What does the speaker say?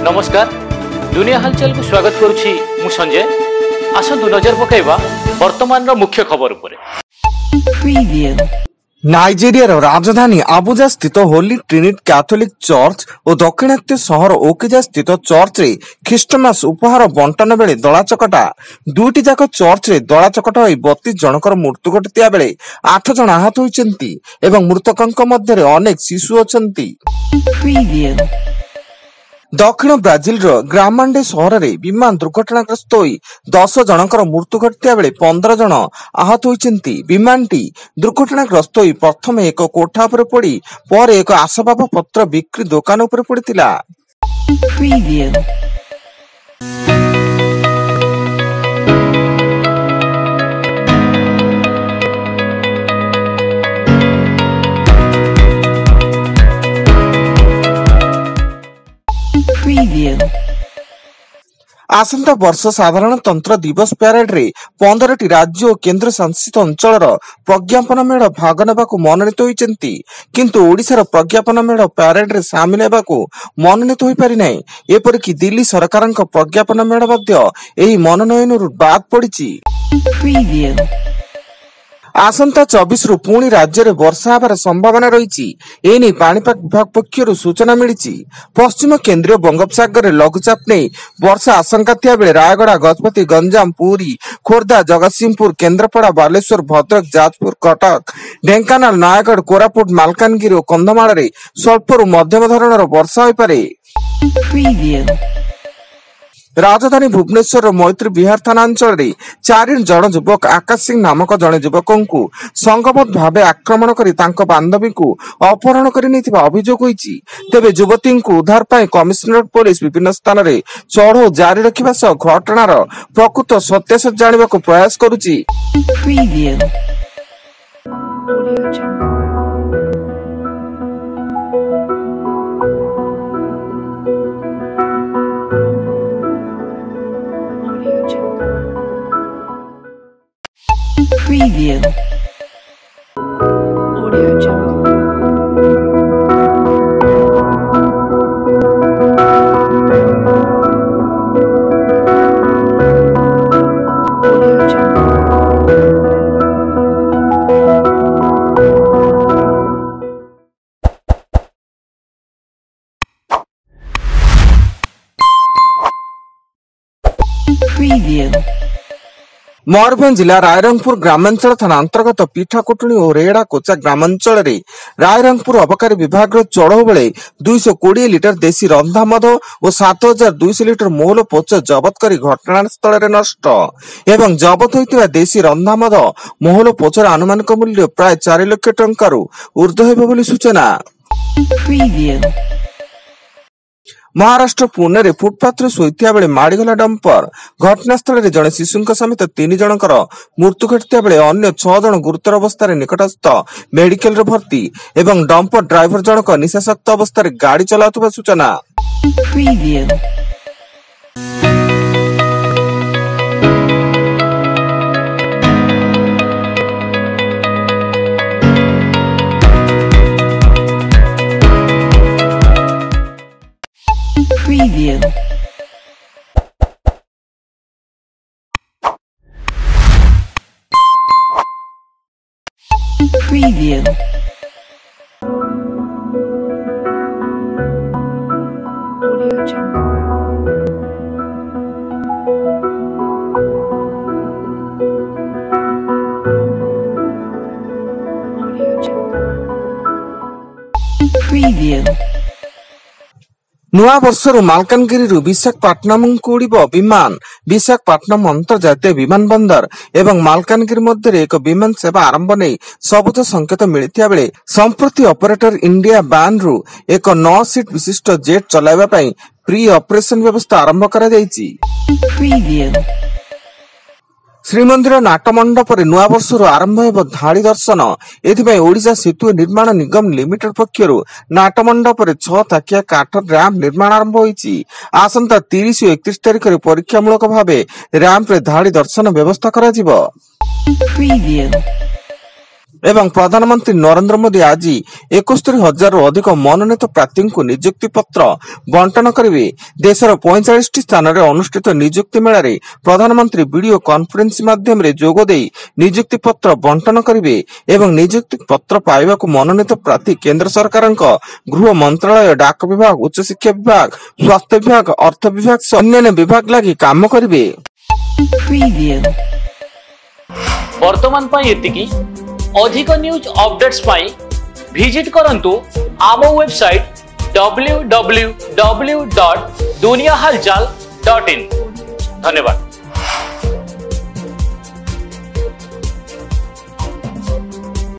नमस्कार दुनिया हलचल को स्वागत करुछि मु संजय। आसंतु नजर पकाइबा वर्तमान रो मुख्य खबर उपरे। नाइजेरिया राजधानी आबुजा स्थित होली ट्रिनिटी कैथोलिक चर्च और दक्षिणात्य सहर ओकेजा स्थित चर्च रे ख्रीष्टमास उपहार बंटन बेले दलाचकटा दुईटी जाक चर्च रे दलाचकटा होई 32 जनकर मृत्यु घटिया बेले 8 जन आहत होइचंती एवं मृतकंक मध्य रे अनेक शिशु अछंती। दक्षिण ब्राजिल ग्रामांडे सहर में विमान दुर्घटनाग्रस्त होई 10 जनकर मृत्यु घटिया बेले 15 जन आहत होइचंती। विमानटी दुर्घटनाग्रस्त होई प्रथमे एक कोठा पर पड़ी पर एक आसबाब पत्र बिक्री दुकान उपर पड़ितिला। आसंता वर्ष साधारणतंत्र दिवस प्यारेड रे 15टी राज्य और केंद्र शासित अंचल प्रज्ञापन मेढ़ भाग नेबाकू मनोनीत होइचंती, किंतु ओडिशार प्रज्ञापन मेढ़ प्यारेड रे शामिल हेबाकू मनोनीत होई पारि नै। एपरिक दिल्ली सरकारक प्रज्ञापन मेढ़ मध्य एही मनोनयनरु बाद पड़िछि। आसंता 24 रु पुणी राज्य में वर्षा हबार संभावना रही। एने पाणीपाग विभाग पक्षर सूचना मिली। पश्चिम केंद्रीय बंगोपसागर लघुचाप नहीं वर्षा आशंका थिया बेले रायगड़ा, गजपति, गंजाम, पुरी, खोर्धा, जगतसिंहपुर, केन्द्रापड़ा, बालेश्वर, भद्रक, जाजपुर, कटक, ढेंकानाल, नयागढ़, कोरापुट, मालकानगिरी और कंधमाल रे स्वल्परू मध्यम धरणर वर्षा होई पारे। राजधानी भुवनेश्वर मैत्री विहार थाना अंचल 4 जन युवक आकाश सिंह नामक जड़े युवक को संगबद्ध भाव आक्रमण कर बांधवी को अपहरण कर अभियोग होइछि। तेबे युवती को उद्धार पाई कमिशनरेट पुलिस विभिन्न स्थान में चढ़ाऊ जारी रखिबा सह घटनार प्रकृत सत्यासत्य जानिबा को प्रयास करुछि। Preview. Audio Jungle. Audio Jungle. Preview. Mayurbhanj जिला रायरंगपुर ग्रामांचल थाना अंतर्गत पीठाकुटुणी और रेड़ा कोचा ग्रामांचल रायरंगपुर अबकारी विभाग चढ़ाऊ बेले 220 लिटर देशी रंधा मद और 7200 लिटर मौल पोच जबत कर घटनास्थल में नष्ट एवं जबत होता देशी रंधा मद मौल पोचर आनुमानिक मूल्य प्राय 4 लाख टंकार ऊर्ध्व हेब बोली सूचना। महाराष्ट्र पुणे फुटपाथ शोता बेले माड़गला डंपर घटनास्थल में जड़े शिशु समेत 3 जनकर मृत्यु घटिया बेले अन्य 6 जन गुरुतर अवस्था निकटस्थ मेडिकल रे भर्ती एवं डंपर ड्राइवर जनक निशासक्त अवस्था गाड़ी चलाउथुबा सूचना। Preview. Preview. Audio Jungle. Audio Jungle. Preview. नुआ वर्षर मालकानगिरी विशाखापट्टनम को उड़िब विमान। विशाखापट्टनम अंतर्जातीय विमान बंदर एवं मालकानगिरी मध्य एक विमान सेवा आरंभ नहीं सबुज संकेत मिलता बेले संप्रति ऑपरेटर इंडिया बैन रु एक 9 सीट विशिष्ट जेट चलाइबा पई प्री ऑपरेशन व्यवस्था आरंभ करा जायछि। श्रीमंदिर नाटमंडप नुआ वर्ष आरंभ हो धाड़ी दर्शन। एथिपाई ओडिशा सेतु निर्माण निगम लिमिटेड पक्षर नाटमंडप 6 ताकिया काठ रैंप निर्माण आरंभ होइछि। आसंता 30 और 31 तारिख में परीक्षामूलक भाव रैंप रे धाड़ी दर्शन व्यवस्था करा जिवो। ଏବଂ ପ୍ରଧାନମନ୍ତ୍ରୀ ନରେନ୍ଦ୍ର ମୋଦି ଆଜି 71,000ରୁ ଅଧିକ ମନୋନୀତ ପ୍ରାର୍ଥୀଙ୍କୁ ନିଯୁକ୍ତି ପତ୍ର ବଣ୍ଟନ କରିବେ। ଦେଶର 45ଟି ସ୍ଥାନରେ ଅନୁଷ୍ଠିତ ନିଯୁକ୍ତି ମେଳାରେ ପ୍ରଧାନମନ୍ତ୍ରୀ ଭିଡିଓ କନଫରେନ୍ସିଂ ମାଧ୍ୟମରେ ଯୋଗ ଦେଇ ନିଯୁକ୍ତି ପତ୍ର ବଣ୍ଟନ କରିବେ ଏବଂ ନିଯୁକ୍ତି ପତ୍ର ପାଇବାକୁ ମନୋନୀତ ପ୍ରାର୍ଥୀ କେନ୍ଦ୍ର ସରକାରଙ୍କ ଗୃହ ମନ୍ତ୍ରାଳୟ, ଡାକ ବିଭାଗ, ଉଚ୍ଚଶିକ୍ଷା ବିଭାଗ, ସ୍ୱାସ୍ଥ୍ୟ ବିଭାଗ, ଅର୍ଥ ବିଭାଗ ସହ ଅନ୍ୟାନ୍ୟ ବିଭାଗ ଲାଗି କାମ କରିବେ। Preview. वर्तमान पाई एतिकी अधिक न्यूज अपडेट्स पाई विजिट करंतु आम वेबसाइट www.duniyahalchal.in। धन्यवाद।